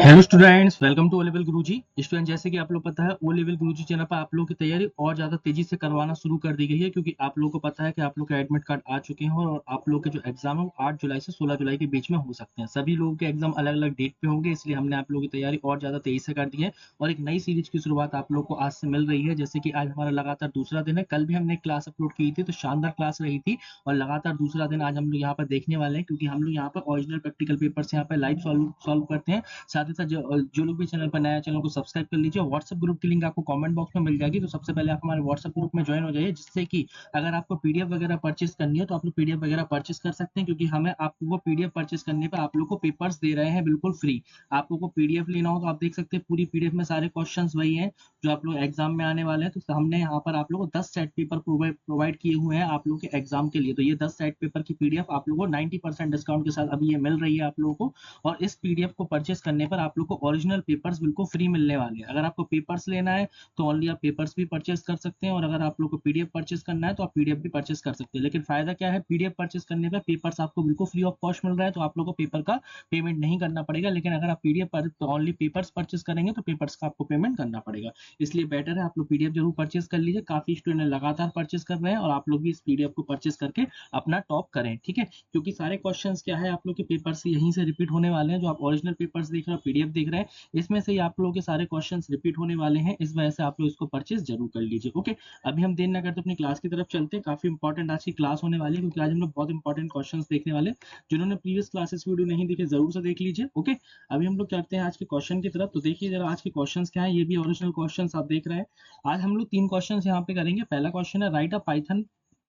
Hello students, welcome to O level Guruji. Student, जैसे कि आप लोग पता है ओ लेवल गुरुजी चैनल पर आप लोगों की तैयारी और ज्यादा तेजी से करवाना शुरू कर दी गई है, क्योंकि आप लोगों को पता है कि आप लोग के एडमिट कार्ड आ चुके हैं और आप लोग के जो एग्जाम है वो 8 जुलाई से 16 जुलाई के बीच में हो सकते हैं। सभी लोगों के एग्जाम अलग अलग डेट पे होंगे, इसलिए हमने आप लोगों की तैयारी और ज्यादा तेजी से कर दी है और एक नई सीरीज की शुरुआत आप लोग को आज से मिल रही है। जैसे कि आज हमारा लगातार दूसरा दिन है, कल भी हमने क्लास अपलोड की थी तो शानदार क्लास रही थी और लगातार दूसरा दिन आज हम लोग यहाँ पर देखने वाले हैं, क्योंकि हम लोग यहाँ पर ओरिजिनल प्रैक्टिकल पेपर्स यहाँ पर लाइव सॉल्व करते हैं। साथ ही साथ जो लोग भी चैनल पर नया, चैनल को सब्सक्राइब कर लीजिए। व्हाट्सएप ग्रुप की लिंक आपको कमेंट बॉक्स में मिल जाएगी, तो सबसे पहले आप हमारे व्हाट्सएप ग्रुप में ज्वाइन हो जाइए, जिससे कि अगर आपको पीडीएफ वगैरह परचेस करनी है तो आप लोग पीडीएफ वगैरह परचेस कर सकते हैं, क्योंकि हमें आपको पीडीएफ परचेस करने पर आप लोग को पेपर्स दे रहे हैं बिल्कुल फ्री। आप लोग को पीडीएफ लेना हो तो आप देख सकते हैं पूरी पीडीएफ में सारे क्वेश्चंस वही हैं जो आप लोग एग्जाम में आने वाले हैं। तो हमने यहाँ पर आप लोगों को 10 सेट पेपर प्रोवाइड किए हुए हैं आप लोग के एग्जाम के लिए। तो ये 10 सेट पेपर की पीडीएफ आप लोगों को 90% डिस्काउंट के साथ अभी ये मिल रही है आप लोगों को, और इस पीडीएफ को परचेस करने पर आप लोग को ओरिजिनल पेपर्स बिल्कुल फ्री मिलने वाले हैं। अगर आपको पेपर्स लेना है तो ओनली आप पेपर्स भी परचेस कर सकते हैं, और अगर आप लोग को पीडीएफ परचेस करना है तो आप पीडीएफ भी परचेस कर सकते हैं। लेकिन फायदा क्या है, पीडीएफ परचेस करने पर पेपर्स आपको बिल्कुल फ्री ऑफ कॉस्ट मिल रहा है, तो आप लोग को पेपर का पेमेंट नहीं करना पड़ेगा। लेकिन अगर आप पीडीएफ पर तो ओनली पेपर्स परचेस करेंगे तो पेपर्स का आपको पेमेंट करना पड़ेगा। इसलिए बेटर है आप लोग पीडीएफ जरूर परचेस कर लीजिए। काफी स्टूडेंट लगातार परचेस कर रहे हैं और आप लोग भी इस पीडीएफ को परचेस करके अपना टॉप करें, ठीक है। क्योंकि सारे क्वेश्चंस क्या है, आप लोग के पेपर से यहीं से रिपीट होने वाले हैं। जो आप ओरिजिनल पेपर्स देख रहे हो, पीडीएफ देख रहे हैं, इसमें से ही आप लोगों के सारे क्वेश्चंस रिपीट होने वाले हैं। इस वजह से आप लोग इसको परचेस जरूर कर लीजिए, ओके। अभी हम देर ना करते अपनी क्लास की तरफ चलते हैं। काफी इंपॉर्टेंट आज की क्लास होने वाली है, क्योंकि आज हम लोग बहुत इंपॉर्टेंट क्वेश्चंस देखने वाले हैं। जिन्होंने प्रीवियस क्लासेस वीडियो नहीं देखे जरूर से देख लीजिए, ओके। अभी हम लोग चलते हैं आज के क्वेश्चन की तरफ। तो देखिए जरा आज के क्वेश्चन क्या है, ये भी ओरिजिनल क्वेश्चन आप देख रहे हैं। आज हम लोग 3 क्वेश्चन यहाँ पे करेंगे। पहला क्वेश्चन है, write a Python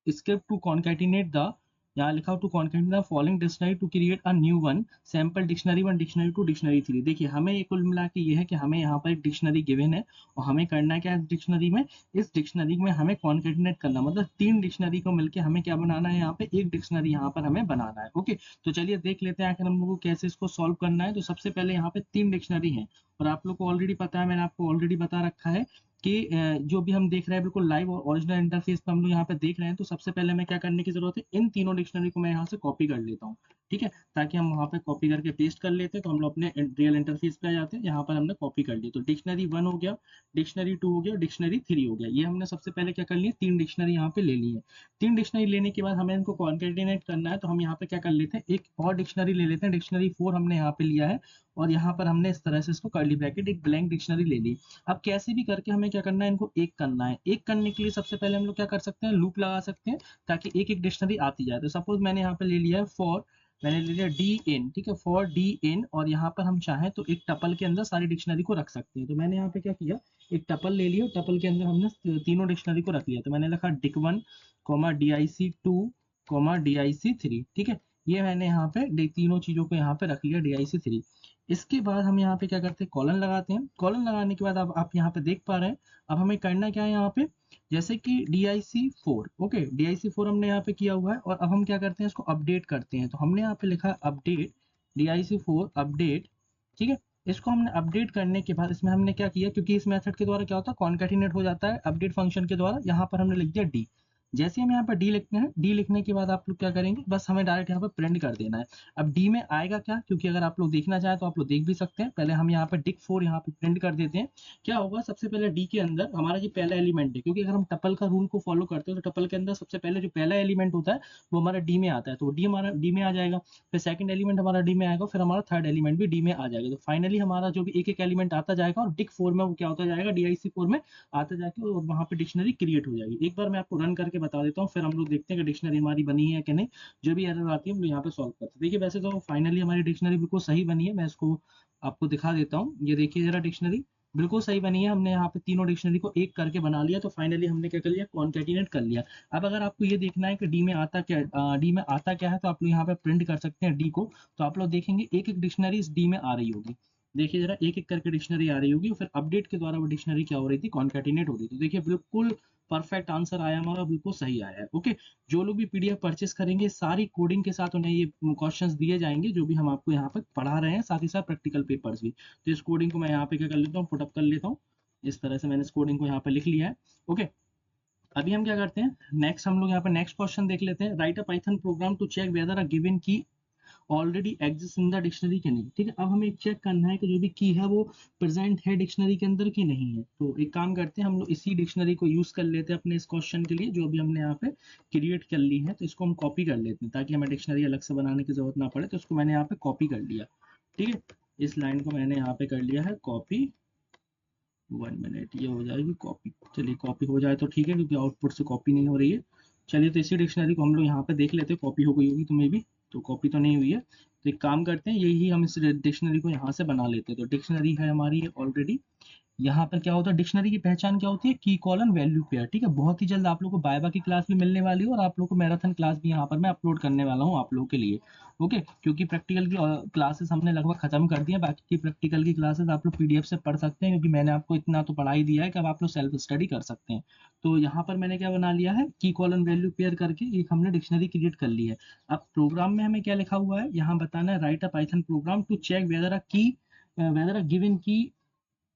script to concatenate the, यहाँ लिखा हो to concatenate the following dictionary to create a new one, sample dictionary 1, dictionary 2, dictionary 3। देखिए हमें ये कुल मिला के ये है कि हमें यहाँ पर एक डिक्शनरी गिवन है और हमें करना क्या है डिक्शनरी में, इस डिक्शनरी में हमें कॉन्कैटिनेट करना, मतलब 3 डिक्शनरी को मिलकर हमें क्या बनाना है, यहाँ पे एक डिक्शनरी यहाँ पर हमें बनाना है, ओके। तो चलिए देख लेते हैं आखिर हम लोग को कैसे इसको सॉल्व करना है। तो सबसे पहले यहाँ पे 3 डिक्शनरी है और आप लोग को ऑलरेडी पता है, मैंने आपको ऑलरेडी बता रखा है कि जो भी हम देख रहे हैं बिल्कुल लाइव और ओरिजिनल इंटरफेस पे हम लोग यहाँ पे देख रहे हैं। तो सबसे पहले हमें क्या करने की जरूरत है, इन तीनों डिक्शनरी को मैं यहाँ से कॉपी कर लेता हूँ, ठीक है, ताकि हम वहाँ पे कॉपी करके पेस्ट कर लेते हैं। तो हम लोग अपने रियल इंटरफेस पे आ जाते हैं, यहाँ पर हमने कॉपी कर ली। तो डिक्शनरी 1 हो गया, डिक्शनरी 2 हो गया, डिक्शनरी 3 हो गया। ये हमने सबसे पहले क्या कर लिया, 3 डिक्शनरी यहाँ पे ले ली है। 3 डिक्शनरी लेने के बाद हमें इनको कॉन्केटिनेट करना है। तो हम यहाँ पे क्या कर लेते हैं, एक और डिक्शनरी ले लेते हैं। डिक्शनरी 4 हमने यहाँ पे लिया है और यहाँ पर हमने इस तरह से इसको कर्ली ब्रैकेट एक ब्लैंक डिक्शनरी ले ली। अब कैसे भी करके हमें क्या करना है, इनको एक करना है। एक करने के लिए सबसे पहले हम लोग क्या कर सकते हैं, लूप लगा सकते हैं, ताकि एक एक डिक्शनरी आती जाए। तो सपोज मैंने यहाँ पे ले लिया है फॉर, मैंने ले लिया डी एन, ठीक है, फॉर डी एन, और यहाँ पर हम चाहें तो एक टपल के अंदर सारी डिक्शनरी को रख सकते हैं। तो मैंने यहाँ पे क्या किया, एक टपल ले लिया, टपल के अंदर हमने तीनों डिक्शनरी को रख लिया। तो मैंने लिखा Dick 1 comma DIC 2 comma DIC 3, ठीक है। ये मैंने यहाँ पे तीनों चीजों को यहाँ पे रख लिया, DIC 3। इसके बाद हम यहाँ पे क्या करते हैं, कॉलन लगाते हैं। कॉलन लगाने के बाद अब आप यहाँ पे देख पा रहे हैं, अब हमें करना क्या है यहाँ पे, जैसे कि DIC 4, ओके, DIC 4 हमने यहाँ पे किया हुआ है और अब हम क्या करते हैं, इसको अपडेट करते हैं। तो हमने यहाँ पे लिखा अपडेट DIC 4 अपडेट, ठीक है। इसको हमने अपडेट करने के बाद इसमें हमने क्या किया, क्योंकि इस मेथड के द्वारा क्या होता है, कॉन्कैटिनेट हो जाता है अपडेट फंक्शन के द्वारा। यहाँ पर हमने लिख दिया डी। जैसे हम यहाँ पर डी लिखते हैं, डी लिखने के बाद आप लोग क्या करेंगे, बस हमें डायरेक्ट यहाँ पर प्रिंट कर देना है। अब डी में आएगा क्या, क्योंकि अगर आप लोग देखना चाहें तो आप लोग देख भी सकते हैं। पहले हम यहाँ पर डिक 4 यहाँ पे प्रिंट कर देते हैं। क्या होगा, सबसे पहले डी के अंदर हमारा जो पहला एलिमेंट है, क्योंकि अगर हम टपल का रूल को फॉलो करते हैं तो टपल के अंदर सबसे पहले जो पहला एलिमेंट होता है वो हमारा डी में आता है। तो डी हमारा डी में आ जाएगा, फिर सेकंड एलिमेंट हमारा डी में आएगा, फिर हमारा थर्ड एलिमेंट भी डी में आ जाएगा। तो फाइनली हमारा जो भी एक एक एलिमेंट आता जाएगा और डिक 4 में वो क्या होता जाएगा, DIC 4 में आता जाके और वहाँ पे डिक्शनरी क्रिएट हो जाएगी। एक बार मैं आपको रन करके बता देता हूँ, फिर हम लोग देखते हैं कि डिक्शनरी हमारी बनी है कि नहीं। जो भी एरर आती है हम लोग यहाँ पे सॉल्व करते हैं। देखिए वैसे तो फाइनली हमारी डिक्शनरी बिल्कुल सही बनी है। मैं इसको आपको दिखा देता हूँ, ये देखिए जरा, डिक्शनरी बिल्कुल सही बनी है। हमने यहाँ पे तीनों डिक्शनरी को एक करके बना लिया। तो फाइनली हमने क्या कर लिया, कॉन्कैटिनेट कर लिया। अब अगर आपको ये देखना है कि डी में आता क्या, डी में आता क्या है, तो आप लोग यहाँ पे प्रिंट कर सकते हैं डी को। तो आप लोग देखेंगे एक एक डिक्शनरी इस डी में आ रही होगी। देखिए जरा, एक एक करके डिक्शनरी आ रही होगी, फिर अपडेट के द्वारा वो डिक्शनरी क्या हो रही थी, कॉन्कैटिनेट हो रही थी। तो देखिए बिल्कुल परफेक्ट आंसर आया हमारा, बिल्कुल सही आया है, ओके। जो लोग भी पीडीएफ परचेस करेंगे सारी कोडिंग के साथ उन्हें ये क्वेश्चंस दिए जाएंगे जो भी हम आपको यहाँ पर पढ़ा रहे हैं, साथ ही साथ प्रैक्टिकल पेपर्स भी। तो इस कोडिंग को मैं यहाँ पे क्या कर लेता हूँ, पुटअप कर लेता हूँ। इस तरह से मैंने इस कोडिंग को यहाँ पे लिख लिया है, ओके। अभी हम क्या करते हैं, नेक्स्ट हम लोग यहाँ पे नेक्स्ट क्वेश्चन देख लेते हैं। Write a Python program to check whether a given key already exist in the dictionary के नहीं, ठीक है। अब हमें चेक करना है कि जो भी की है वो प्रेजेंट है डिक्शनरी के अंदर की नहीं है। तो एक काम करते हैं, हम लोग इसी डिक्शनरी को यूज कर लेते हैं अपने इस क्वेश्चन के लिए, जो अभी हमने यहाँ पे क्रिएट कर ली है। तो इसको हम कॉपी कर लेते हैं ताकि हमें डिक्शनरी अलग से बनाने की जरूरत ना पड़े। तो इसको मैंने यहाँ पे कॉपी कर लिया, ठीक है। इस लाइन को मैंने यहाँ पे कर लिया है कॉपी। 1 मिनट, ये हो जाएगी कॉपी। चलिए कॉपी हो जाए तो ठीक है, क्योंकि आउटपुट से कॉपी नहीं हो रही है। चलिए तो इसी डिक्शनरी को हम लोग यहाँ पे देख लेते हैं, कॉपी हो गई होगी तो मे भी, तो कॉपी तो नहीं हुई है। तो एक काम करते हैं, यही हम इस डिक्शनरी को यहाँ से बना लेते हैं। तो डिक्शनरी है हमारी ऑलरेडी। यहाँ पर क्या होता है, डिक्शनरी की पहचान क्या होती है, की कॉलन वैल्यू पेयर, ठीक है। बहुत ही जल्द आप लोगों को बायबा की क्लास भी मिलने वाली है और आप लोगों को मैराथन क्लास भी यहाँ पर मैं अपलोड करने वाला हूँ आप लोगों के लिए, ओके। क्योंकि प्रैक्टिकल की क्लासेस हमने लगभग खत्म कर दी है, बाकी की प्रैक्टिकल की क्लासेस आप लोग पीडीएफ से पढ़ सकते हैं, क्योंकि मैंने आपको इतना तो पढ़ा ही दिया है कि अब आप लोग सेल्फ स्टडी कर सकते हैं। तो यहाँ पर मैंने क्या बना लिया है, की कॉलन वैल्यू पेयर करके एक हमने डिक्शनरी क्रिएट कर ली है। अब प्रोग्राम में हमें क्या लिखा हुआ है, यहाँ बताना है write a Python program to check whether a given key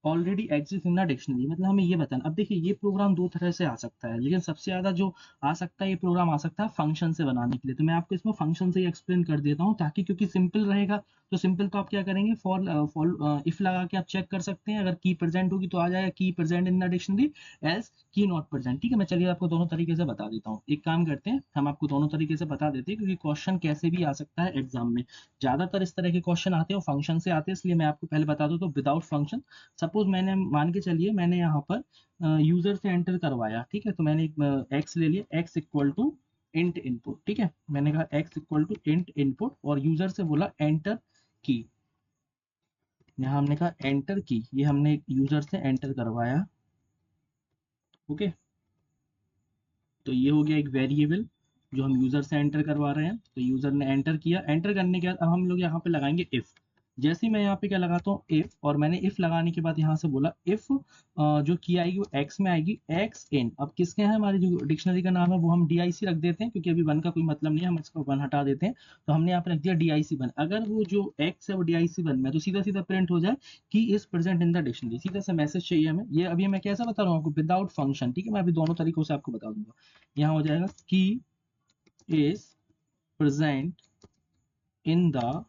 already exist in the dictionary. मतलब हमें ये बताना। अब देखिए, ये प्रोग्राम दो तरह से आ सकता है, लेकिन सबसे ज्यादा जो आ सकता है, ये प्रोग्राम आ सकता है फंक्शन से बनाने के लिए। तो मैं आपको इसमें फंक्शन से ही एक्सप्लेन कर देता हूँ, ताकि क्योंकि सिंपल रहेगा। तो सिंपल तो आप क्या करेंगे, फॉर इफ लगा के आप चेक कर सकते हैं। अगर की प्रेजेंट होगी तो आ जाएगा की present in the dictionary, else की नॉट प्रेजेंट, ठीक है। मैं चलिए आपको दोनों तरीके से बता देता हूँ। एक काम करते हैं, हम आपको दोनों तरीके से बता देते हैं, क्योंकि क्वेश्चन कैसे भी आ सकता है एग्जाम में। ज्यादातर इस तरह के क्वेश्चन आते हैं और फंक्शन से आते हैं, इसलिए मैं आपको पहले बता दूं। तो विदाउट फंक्शन, सपोज मैंने मान के चलिए मैंने यहाँ पर यूजर से एंटर करवाया, ठीक है। तो मैंने एक्स ले लिया, x equal to int input, ठीक है। मैंने कहा x equal to int input और यूजर से बोला एंटर की। यहाँ हमने कहा एंटर की, ये हमने यूजर से एंटर करवाया, ओके। तो ये हो गया एक वेरिएबल जो हम यूजर से एंटर करवा रहे हैं। तो यूजर ने एंटर किया, एंटर करने के बाद अब हम लोग यहाँ पे लगाएंगे इफ। जैसे ही मैं यहाँ पे क्या लगाता हूँ, इफ, और मैंने इफ लगाने के बाद यहाँ से बोला इफ जो की आएगी वो एक्स में आएगी, एक्स इन। अब किसके हैं, हमारी जो डिक्शनरी का नाम है वो हम डीआईसी रख देते हैं, क्योंकि अभी वन का कोई मतलब नहीं है, हम इसको वन हटा देते हैं। तो हमने यहाँ पे रख दिया डीआईसी वन। अगर वो जो एक्स है वो डीआईसी वन में, तो सीधा सीधा प्रिंट हो जाए की is present in the dictionary. सीधा सा मैसेज चाहिए हमें। ये अभी मैं कैसा बता रहा हूँ आपको, विदाउट फंक्शन, ठीक है। मैं अभी दोनों तरीकों से आपको बता दूंगा। यहाँ हो जाएगा key is present in the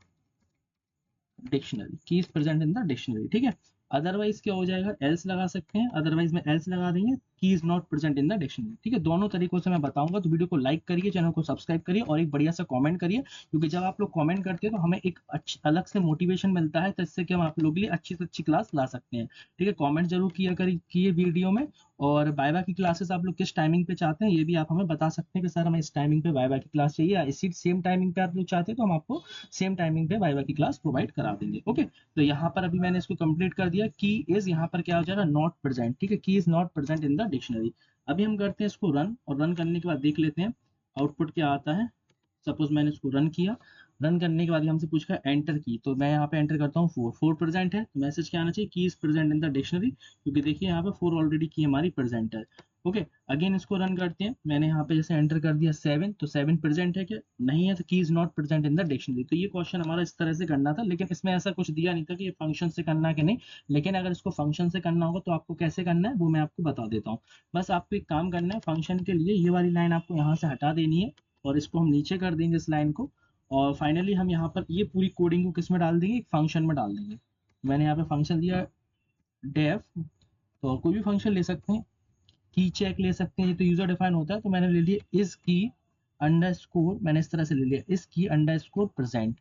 dictionary, key is present in the dictionary, ठीक है। अदरवाइज क्या हो जाएगा, एल्स लगा सकते हैं। अदरवाइज में एल्स लगा देंगे, की is not present in the dictionary, ठीक है। दोनों तरीकों से मैं बताऊंगा। तो वीडियो को लाइक करिए, चैनल को सब्सक्राइब करिए और एक बढ़िया सा कमेंट करिए, क्योंकि जब आप लोग कमेंट करते हैं तो हमें एक अलग से मोटिवेशन मिलता है, तो इससे कि हम आप लोगों के लिए अच्छी से अच्छी क्लास ला सकते हैं, ठीक है। कमेंट जरूर किया करिए वीडियो में। और वाइवा की क्लासेस आप लोग किस टाइमिंग पे चाहते हैं, ये भी आप हमें बता सकते हैं कि सर हमें इस टाइमिंग पे वाइवा की क्लास चाहिए, या इसी सेम टाइमिंग पे आप लोग चाहते हैं तो हम आपको सेम टाइमिंग पे वाइवा की क्लास प्रोवाइड करा देंगे, ओके। तो यहाँ पर अभी मैंने इसको कंप्लीट कर दिया। की इज यहाँ पर क्या हो जाएगा, नॉट प्रेजेंट, ठीक है। की is not present in the dictionary. अभी हम करते हैं इसको रन, और रन करने के बाद देख लेते हैं आउटपुट क्या आता है। सपोज मैंने इसको रन किया, रन करने के बाद हमसे पूछा एंटर की। तो मैं यहाँ पे एंटर करता हूँ 4, 4 प्रेजेंट है। तो मैसेज क्या आना चाहिए, की is present in the dictionary, क्योंकि देखिए यहाँ पे 4 ऑलरेडी की हमारी प्रेजेंट है, ओके। अगेन इसको रन करते हैं। मैंने यहाँ पे जैसे एंटर कर दिया 7, तो 7 प्रेजेंट है क्या, नहीं है, तो की is not present in the dictionary. तो ये क्वेश्चन हमारा इस तरह से करना था, लेकिन इसमें ऐसा कुछ दिया नहीं था कि ये फंक्शन से करना है कि नहीं। लेकिन अगर इसको फंक्शन से करना होगा तो आपको कैसे करना है वो मैं आपको बता देता हूँ। बस आपको एक काम करना है, फंक्शन के लिए ये वाली लाइन आपको यहाँ से हटा देनी है, और इसको हम नीचे कर देंगे इस लाइन को। और फाइनली हम यहाँ पर ये पूरी कोडिंग को किस में डाल देंगे, एक फंक्शन में डाल देंगे। मैंने यहाँ पे फंक्शन दिया डेफ, तो कोई भी फंक्शन ले सकते हैं, की चेक ले सकते हैं, ये तो यूजर डिफाइन होता है। तो मैंने ले लिया इस की अंडरस्कोर, मैंने इस तरह से ले लिया इस की अंडरस्कोर प्रेजेंट।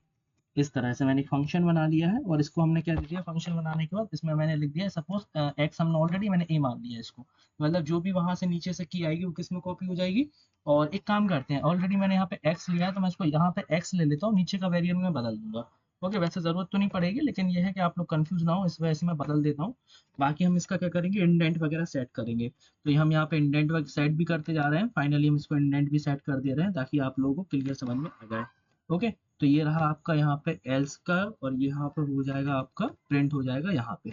इस तरह से मैंने एक फंक्शन बना लिया है, और इसको हमने क्या दिया, फंक्शन बनाने के बाद इसमें मैंने लिख दिया सपोज एक्स, हमने ऑलरेडी मैंने ए मान लिया इसको। मतलब जो भी वहां से नीचे से की आएगी वो किस में कॉपी हो जाएगी। और एक काम करते हैं, ऑलरेडी मैंने यहाँ पे एक्स लिया है, तो मैं इसको यहाँ पे एक्स ले लेता हूँ, नीचे का वेरिएबल में बदल दूंगा, ओके। वैसे जरूरत तो नहीं पड़ेगी, लेकिन यह है कि आप लोग कंफ्यूज ना हो, इस वजह से मैं बदल देता हूँ। बाकी हम इसका क्या करेंगे, इंडेंट वगैरह सेट करेंगे। तो ये हम यहाँ पे इंडेंट वगैरह सेट भी करते जा रहे हैं। फाइनली हम इसको इंडेंट भी सेट कर दे रहे हैं, ताकि आप लोगों को क्लियर समझ में आ जाए, ओके। तो ये रहा आपका यहाँ पे एल्स का, और यहाँ पे हो जाएगा आपका प्रिंट हो जाएगा यहाँ पे,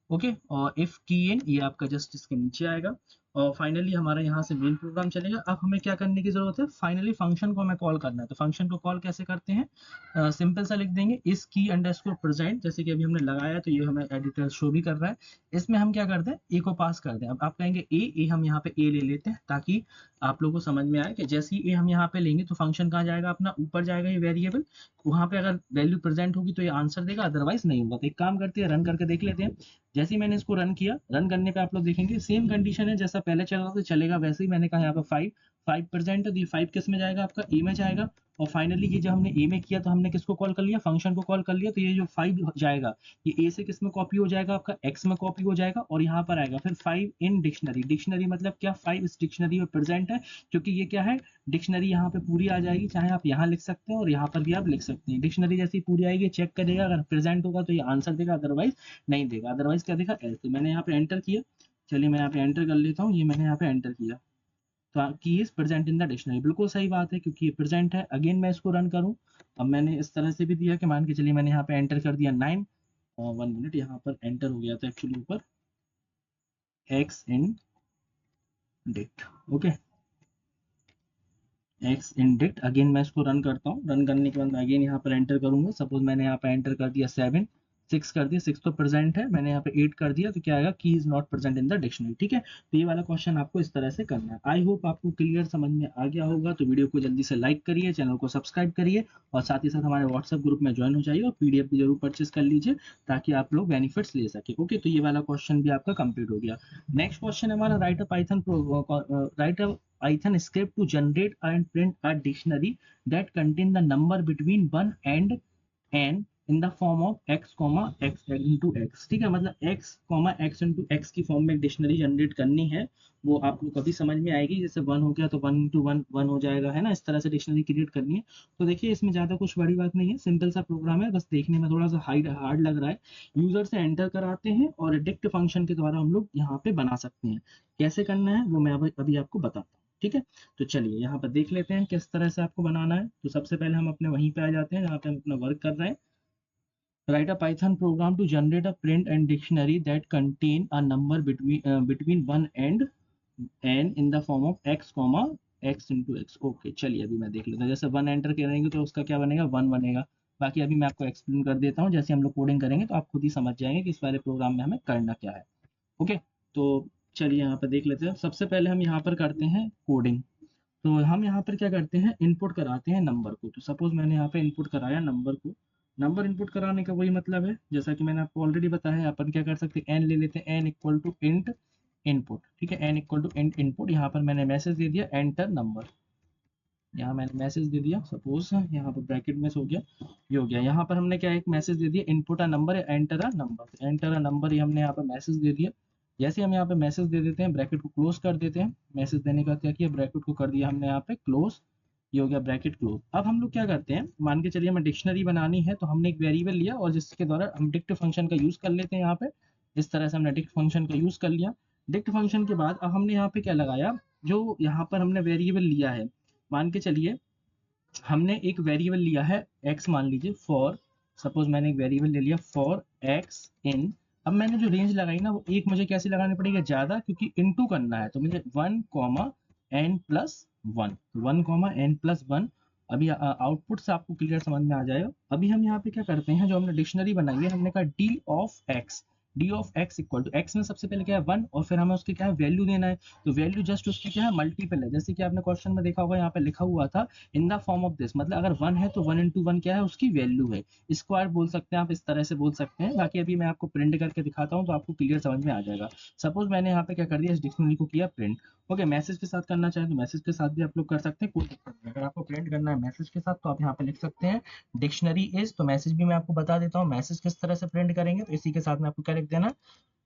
ओके। और इफ की इन, ये आपका जस्ट इसके नीचे आएगा। और फाइनली हमारा यहाँ से मेन प्रोग्राम चलेगा। अब हमें क्या करने की जरूरत है, फाइनली फंक्शन को हमें कॉल करना है। तो फंक्शन को कॉल कैसे करते हैं, सिंपल सा लिख देंगे इस की अंडरस्कोर प्रेजेंट, जैसे कि अभी हमने लगाया तो ये हमें एडिटर शो भी कर रहा है। इसमें हम क्या करते हैं, ए को पास कर दें। अब आप कहेंगे ए हम यहाँ पे ए ले लेते हैं ताकि आप लोगों को समझ में आए कि जैसे ही ए हम यहाँ पे लेंगे तो फंक्शन कहाँ जाएगा, अपना ऊपर जाएगा ये वेरिएबल, वहां पे अगर वैल्यू प्रेजेंट होगी तो ये आंसर देगा, अदरवाइज नहीं होगा। तो एक काम करते हैं, रन करके देख लेते हैं। जैसे ही मैंने इसको रन किया, रन करने पे आप लोग देखेंगे सेम कंडीशन है जैसा पहले चल रहा था, चलेगा वैसे ही। मैंने कहा यहाँ पे 5% है, तो ये 5 किस में जाएगा, आपका ए में जाएगा। और फाइनली ये जब हमने ए में किया तो हमने किसको कॉल कर लिया, फंक्शन को कॉल कर लिया। तो ये जो 5 जाएगा ये ए से किस में कॉपी हो जाएगा, आपका एक्स में कॉपी हो जाएगा, और यहाँ पर आएगा फिर 5 इन डिक्शनरी। डिक्शनरी मतलब क्या, 5 इस डिक्शनरी में प्रेजेंट है, क्योंकि ये क्या है, डिक्शनरी यहाँ पे पूरी आ जाएगी। चाहे आप यहाँ लिख सकते हैं और यहाँ पर भी आप लिख सकते हैं। डिक्शनरी जैसी पूरी आएगी, चेक करेगा, अगर प्रेजेंट होगा तो ये आंसर देगा, अदरवाइज नहीं देगा। अदरवाइज क्या देगा, एल्स। तो मैंने यहाँ पे एंटर किया, चलिए मैं यहाँ पे एंटर कर लेता हूँ। ये मैंने यहाँ पे एंटर किया तो की is present in the dictionary, बिल्कुल सही बात है क्योंकि ये प्रेजेंट है। अगेन मैं इसको रन करूँ, अब मैंने इस तरह से भी दिया कि मान के चलिए मैंने यहाँ पे एंटर कर दिया 9, और 1 मिनट यहाँ पर एंटर हो गया था एक्चुअली ऊपर, एक्स इन डिक्ट। ओके, एक्स इन डिक्ट। अगेन मैं इसको रन करता हूँ, रन करने के बाद मैं अगेन यहाँ पर एंटर करूंगा। सपोज मैंने यहाँ पे एंटर कर दिया 7, 6 कर दिया, 6 तो प्रेजेंट है, मैंने यहाँ पे 8 कर दिया, तो क्या आएगा, की is not present in the dictionary. ठीक है, तो ये वाला क्वेश्चन आपको इस तरह से करना है। आई होप आपको क्लियर समझ में आ गया होगा। तो वीडियो को जल्दी से लाइक करिए, चैनल को सब्सक्राइब करिए, और साथ ही साथ हमारे व्हाट्सएप ग्रुप में ज्वाइन हो जाइए, और पीडीएफ भी जरूर परचेस कर लीजिए ताकि आप लोग बेनिफिट्स ले सके। ओके, तो ये वाला क्वेश्चन भी आपका कंप्लीट हो गया। नेक्स्ट क्वेश्चन हमारा, right a Python Python script to generate and print a dictionary that contain the number between 1 and n in the form of x, x into x। ठीक है, मतलब x, x into x की form में एक dictionary generate करनी है। वो आपको कभी समझ में आएगी, जैसे 1 हो गया तो 1 into 1 1 हो जाएगा, है ना, इस तरह से डिक्शनरी क्रिएट करनी है। तो देखिए इसमें ज्यादा कुछ बड़ी बात नहीं है, सिंपल सा प्रोग्राम है, बस देखने में थोड़ा सा हार्ड लग रहा है। यूजर से एंटर कराते हैं और डिक्ट फंक्शन के द्वारा हम लोग यहाँ पे बना सकते हैं। कैसे करना है वो मैं अभी आपको बताता हूँ। ठीक है, तो चलिए यहाँ पर देख लेते हैं किस तरह से आपको बनाना है। तो सबसे पहले हम अपने वहीं पे आ जाते हैं जहाँ पे हम अपना वर्क कर रहे हैं। Write a Python program to generate a print and dictionary that contain a number between 1 and n in the form of x, x into x। Okay, चलिए अभी मैं देख लेता हूँ। जैसे 1 एंटर करेंगे तो उसका क्या बनेगा, 1 बनेगा। बाकी अभी मैं आपको एक्सप्लेन कर देता हूँ, जैसे हम लोग कोडिंग करेंगे तो आप खुद ही समझ जाएंगे कि इस वाले प्रोग्राम में हमें करना क्या है। ओके, तो चलिए यहाँ पर देख लेते हैं। सबसे पहले हम यहाँ पर करते हैं कोडिंग। तो हम यहाँ पर क्या करते हैं, इनपुट कराते हैं नंबर को। तो सपोज मैंने यहाँ पे इनपुट कराया नंबर को। नंबर इनपुट कराने का वही मतलब है जैसा कि मैंने आपको ऑलरेडी बताया है। अपन क्या कर सकते हैं, एन ले लेते हैं, n equal to int input. ठीक है, n equal to int input. यहाँ पर मैंने मैसेज दे दिया एंटर नंबर, यहाँ मैंने मैसेज दे दिया, सपोज यहाँ पर ब्रैकेट में हो गया, ये हो गया। यहाँ पर हमने क्या एक मैसेज दे दिया, इनपुट अ नंबर या enter a number. Enter a number ये हमने यहाँ पर मैसेज दे दिया। जैसे हम यहाँ पे मैसेज दे देते हैं, ब्रैकेट को क्लोज कर देते हैं। मैसेज देने का क्या किया, ब्रैकेट को कर दिया हमने यहाँ पे क्लोज, ये हो गया ब्रैकेट क्लोज। अब हम लोग क्या करते हैं, मान के चलिए हमें डिक्शनरी बनानी है, तो हमने एक वेरिएबल लिया और जिसके द्वारा हम डिक्ट फंक्शन का यूज कर लेते हैं। यहाँ पे इस तरह से हमने डिक्ट फंक्शन का यूज कर लिया। डिक्ट फंक्शन के बाद अब हमने यहाँ पे क्या लगाया, जो यहाँ पर हमने वेरिएबल लिया है, मान के चलिए हमने एक वेरिएबल लिया है x, मान लीजिए फॉर, सपोज मैंने एक वेरिएबल ले लिया फॉर x इन। अब मैंने जो रेंज लगाई ना वो एक मुझे कैसे लगानी पड़ेगी, ज्यादा, क्योंकि इनटू करना है तो मुझे 1 n प्लस 1, 1 n प्लस 1। अभी आउटपुट से आपको क्लियर समझ में आ जाएगा। अभी हम यहाँ पे क्या करते हैं, जो हमने डिक्शनरी बनाई है, हमने कहा d of x equal to, x में सबसे पहले क्या है 1, और फिर हमें उसके क्या है वैल्यू देना है। तो वैल्यू जस्ट उसकी क्या है मल्टीपल है, जैसे कि आपने क्वेश्चन में देखा होगा यहाँ पे लिखा हुआ था in the form of this, मतलब अगर 1 है तो 1 into 1 क्या है, उसकी वैल्यू है। स्क्वायर बोल सकते हैं आप, इस तरह से बोल सकते हैं। बाकी अभी मैं आपको प्रिंट करके दिखाता हूँ तो आपको क्लियर समझ में आ जाएगा। सपोज मैंने यहाँ पे क्या कर दिया, इस डिक्शनरी को किया प्रिंट। ओके, मैसेज के साथ करना चाहें तो मैसेज के साथ भी आप लोग कर सकते हैं, कोई दिक्कत नहीं। अगर आपको प्रिंट करना है मैसेज के साथ तो आप यहाँ पे लिख सकते हैं डिक्शनरी इज। तो मैसेज भी मैं आपको बता देता हूँ, मैसेज किस तरह से प्रिंट करेंगे। तो इसी के साथ में आपको क्या लिख देना,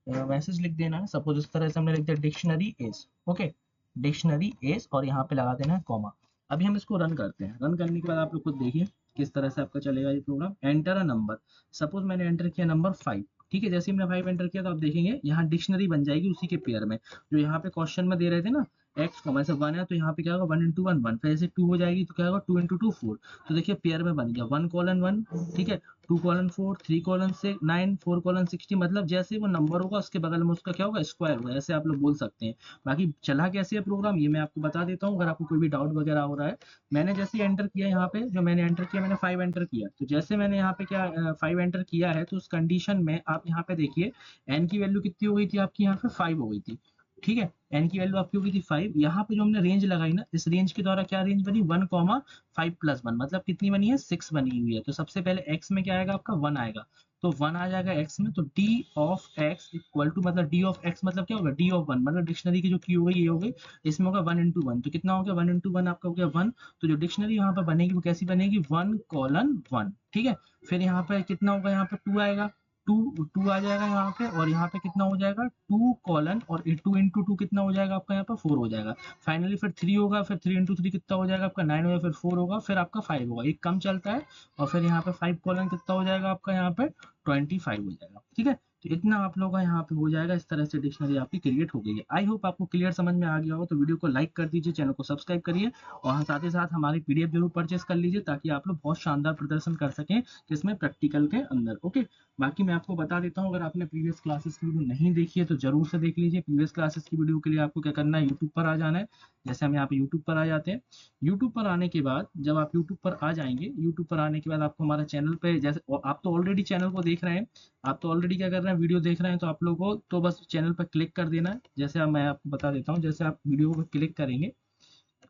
मैसेज लिख देना है। सपोज इस तरह से हमने लिख दिया dictionary is. Okay, dictionary is, और यहाँ पे लगा देना है कॉमा। अभी हम इसको रन करते हैं। रन करने के बाद आप लोग खुद देखिए किस तरह से आपका चलेगा ये program. Enter a number, suppose मैंने एंटर किया नंबर 5। ठीक है, जैसे ही मैंने 5 एंटर किया तो आप देखेंगे यहाँ डिक्शनरी बन जाएगी उसी के पेयर में, जो यहाँ पे क्वेश्चन में दे रहे थे ना, एक्स कॉमा ऐसे 1 है तो यहाँ पे क्या होगा 1 इंटू 1 1, फिर ऐसे 2 हो जाएगी तो क्या होगा 2 इंटू 2 4। तो देखिए पेयर में बन गया 1 कॉलन 1, ठीक है, 2 कॉलन 4, 3 कॉलन 6 9, 4 कॉलन 60, मतलब जैसे वो नंबर होगा उसके बगल में उसका क्या होगा स्क्वायर होगा, ऐसे आप लोग बोल सकते हैं। बाकी चला कैसे है प्रोग्राम ये मैं आपको बता देता हूँ, अगर आपको कोई भी डाउट वगैरह हो रहा है। मैंने जैसे एंटर किया यहाँ पे, जो मैंने एंटर किया मैंने 5 एंटर किया, तो जैसे मैंने यहाँ पे क्या 5 एंटर किया है तो उस कंडीशन में आप यहाँ पे देखिए एन की वैल्यू कितनी हो गई थी आपकी, यहाँ पे 5 हो गई थी, ठीक है, एन की वैल्यू आपकी हो गई थी 5। यहाँ पे जो हमने रेंज लगाई ना, इस रेंज के द्वारा क्या रेंज बनी 1 कॉमा 5 प्लस 1, मतलब कितनी बनी है 6 बनी हुई है। तो सबसे पहले x में क्या आएगा आपका 1 आएगा, तो 1 आ जाएगा x में, तो d of x equal to, मतलब d ऑफ x मतलब क्या होगा d ऑफ 1, मतलब डिक्शनरी की जो की हो गई ये हो गई, इसमें होगा 1 इंटू 1, तो कितना हो गया 1 इंटू 1 आपका हो गया 1। तो जो डिक्शनरी यहाँ पर बनेगी वो कैसी बनेगी 1 कॉलन 1, ठीक है। फिर यहाँ पे कितना होगा, यहाँ पे 2 आएगा, 2 2 आ जाएगा यहाँ पे, और यहाँ पे कितना हो जाएगा 2 कॉलन, और 2 इंटू 2 कितना हो जाएगा आपका यहाँ पे 4 हो जाएगा। फाइनली फिर 3 होगा, फिर 3 इंटू 3 कितना हो जाएगा आपका 9 होगा, फिर 4 होगा, फिर आपका 5 होगा, एक कम चलता है, और फिर यहाँ पे 5 कॉलन कितना हो जाएगा आपका यहाँ पे 25 हो जाएगा, ठीक है। तो इतना आप लोगों का यहाँ पे हो जाएगा, इस तरह से डिक्शनरी आपकी क्रिएट हो गई है। आई होप आपको क्लियर समझ में आ गया हो, तो वीडियो को लाइक कर दीजिए, चैनल को सब्सक्राइब करिए, और हाँ साथ ही साथ हमारी पीडीएफ जरूर परचेस कर लीजिए, ताकि आप लोग बहुत शानदार प्रदर्शन कर सकें किसमें प्रैक्टिकल के अंदर। ओके, बाकी मैं आपको बता देता हूँ, अगर आपने प्रीवियस क्लासेस की वीडियो नहीं देखी है तो जरूर से देख लीजिए। प्रीवियस क्लासेस की वीडियो के लिए आपको क्या करना है, यूट्यूब पर आ जाना है। जैसे हम यहाँ पे यूट्यूब पर आ जाते हैं, यूट्यूब पर आने के बाद जब आप यूट्यूब पर आ जाएंगे, यूट्यूब पर आने के बाद आपको हमारा चैनल पे, जैसे आप तो ऑलरेडी चैनल को देख रहे हैं, आप तो ऑलरेडी क्या कर रहे हैं वीडियो देख रहे हैं, तो आप लोगों को तो बस चैनल पर क्लिक कर देना है। जैसे अब मैं आपको बता देता हूँ, जैसे आप वीडियो पर क्लिक करेंगे,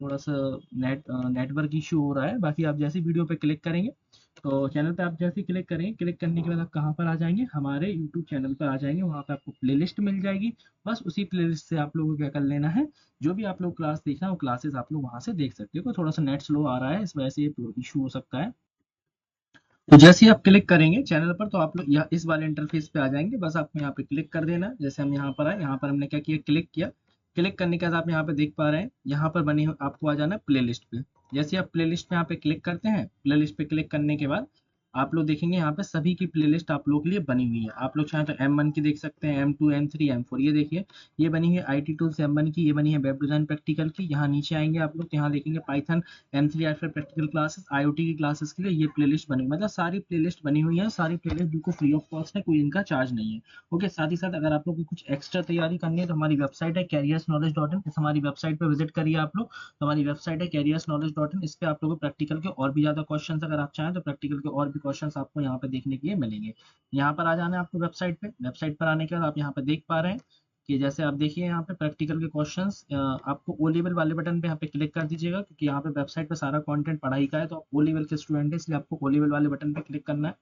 थोड़ा सा नेटवर्क इशू हो रहा है, बाकी आप जैसे वीडियो पे क्लिक करेंगे तो चैनल पे आप जैसे क्लिक करेंगे, क्लिक करने के बाद आप कहाँ पर आ जाएंगे, हमारे यूट्यूब चैनल पर आ जाएंगे, वहाँ पे आपको प्लेलिस्ट मिल जाएगी। बस उसी प्लेलिस्ट से आप लोगों को क्या कर लेना है, जो भी आप लोग क्लास देखना है वो क्लासेस आप लोग वहाँ से देख सकते हो। थोड़ा सा नेट स्लो आ रहा है, इस वजह से ये इशू हो सकता है। तो जैसे ही आप क्लिक करेंगे चैनल पर तो आप लोग यहाँ इस वाले इंटरफेस पे आ जाएंगे, बस आपको यहाँ पे क्लिक कर देना है। जैसे हम यहाँ पर आए, यहाँ पर हमने क्या किया क्लिक किया, क्लिक करने के बाद आप यहाँ पे देख पा रहे हैं, यहाँ पर बनी आपको आ जाना प्लेलिस्ट पे। जैसे आप प्लेलिस्ट पे यहाँ पे क्लिक करते हैं, प्लेलिस्ट पे क्लिक करने के बाद आप लोग देखेंगे यहाँ पे सभी की प्लेलिस्ट आप लोग के लिए बनी हुई है। आप लोग चाहे तो M1 की देख सकते हैं, M2, M3, M4, ये देखिए ये बनी है IT टूल्स M1 की, ये बनी है वेब डिजाइन प्रैक्टिकल की। यहाँ नीचे आएंगे आप लोग, यहाँ देखेंगे पाइथन M3 या फिर प्रैक्टिकल क्लासेस IoT की क्लासेस के लिए ये प्लेलिस्ट बनी, मतलब सारी प्लेलिस्ट बनी हुई है, सारी प्लेलिस्ट बिल्कुल फ्री ऑफ कॉस्ट है, कोई इनका चार्ज नहीं है। ओके, साथ ही साथ अगर आप लोग को कुछ एक्स्ट्रा तैयारी करनी है तो हमारी वेबसाइट है careersknowledge.in, इस हमारी वेबसाइट पर विजिट करिए आप लोग। तो हमारी वेबसाइट है careersknowledge.in, इस पे आप लोगों को प्रैक्टिकल के और भी ज्यादा क्वेश्चन, अगर आप चाहें तो प्रैक्टिकल के और भी क्वेश्चन आपको यहाँ पे देखने के लिए मिलेंगे। यहाँ पर आ जाना है आपको वेबसाइट पे, वेबसाइट पर आने के बाद आप यहाँ पे देख पा रहे हैं कि जैसे आप देखिए यहाँ पे प्रैक्टिकल के क्वेश्चंस, आपको ओ लेवल वाले बटन पे यहाँ पे क्लिक कर दीजिएगा, क्योंकि यहाँ पे वेबसाइट पे सारा कंटेंट पढ़ाई का है, तो आप ओ लेवल के स्टूडेंट है इसलिए आपको ओ लेवल वाले बटन पे क्लिक करना है।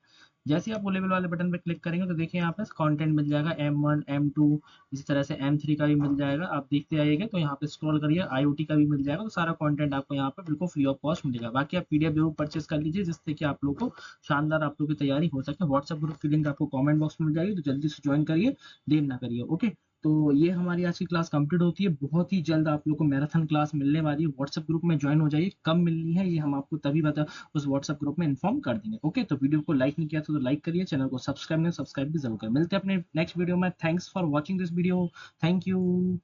जैसे ही आप ओ लेवल वाले बटन पे क्लिक करेंगे तो देखिए यहाँ पे कंटेंट मिल जाएगा M1, M2, इसी तरह से M3 का भी मिल जाएगा, आप देखते आइएगा। तो यहाँ पे स्क्रॉल करिए, IoT का भी मिल जाएगा, तो सारा कंटेंट आपको यहाँ पे बिल्कुल फ्री ऑफ कॉस्ट मिलेगा। बाकी आप PDF जरूर परचेस कर लीजिए, जिससे कि आप लोग को शानदार आप लोग की तैयारी हो सके। व्हाट्सएप ग्रुप की लिंक आपको कमेंट बॉक्स में मिल जाएगी, तो जल्दी से ज्वाइन करिए, देर ना करिए। ओके, तो ये हमारी आज की क्लास कंप्लीट होती है, बहुत ही जल्द आप लोग को मैराथन क्लास मिलने वाली है। व्हाट्सएप ग्रुप में ज्वाइन हो जाइए, कब मिलनी है ये हम आपको तभी बता उस व्हाट्सएप ग्रुप में इन्फॉर्म कर देंगे। ओके, तो वीडियो को लाइक नहीं किया तो लाइक करिए, चैनल को सब्सक्राइब नहीं सब्सक्राइब भी जरूर करें। मिलते हैं अपने नेक्स्ट वीडियो में। Thanks for watching this video, thank you.